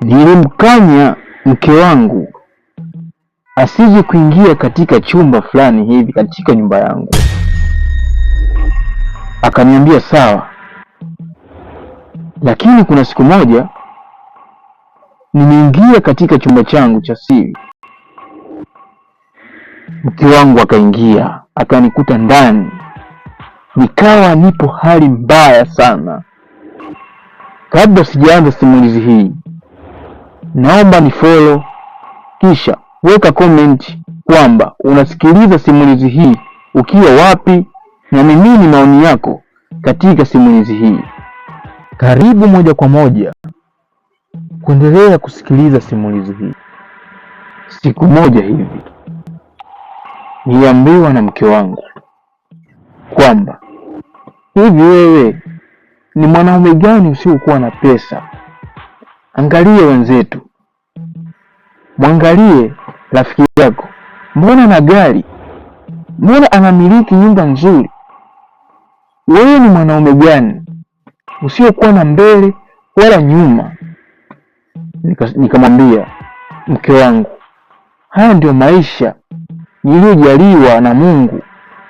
Nilimkanya mke wangu asije kuingia katika chumba fulani hivi katika nyumba yangu. Akaniambia sawa. Lakini kuna siku moja nimeingia katika chumba changu cha siri. Mke wangu akaingia, akanikuta ndani. Nikawa nipo hali mbaya sana. Kabla sijaanza simulizi hii, naomba ni follow kisha weka comment kwamba unasikiliza simulizi hii ukiwa wapi na ni nini maoni yako katika simulizi hii. Karibu moja kwa moja kuendelea kusikiliza simulizi hii. Siku moja hivi niliambiwa na mke wangu kwamba hivi wewe ni mwanaume gani usiokuwa na pesa? Angalia wenzetu, mwangalie rafiki yako, mbona ana gari, mbona anamiliki nyumba nzuri? Wewe ni mwanaume gani usiokuwa na mbele wala nyuma? Nikamwambia mke wangu, haya ndio maisha niliyojaliwa na Mungu.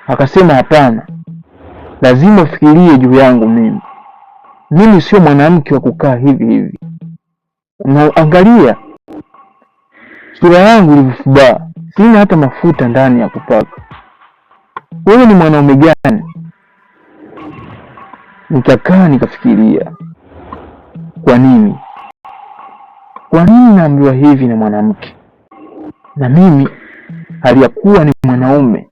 Akasema hapana, lazima ufikirie juu yangu mimi sio mwanamke wa kukaa hivi hivi. Unaangalia sura yangu ilivyofubaa, sina hata mafuta ndani ya kupaka. Wewe ni mwanaume gani? Nikakaa nikafikiria, kwa nini naambiwa hivi na mwanamke, na mimi hali ya kuwa ni mwanaume?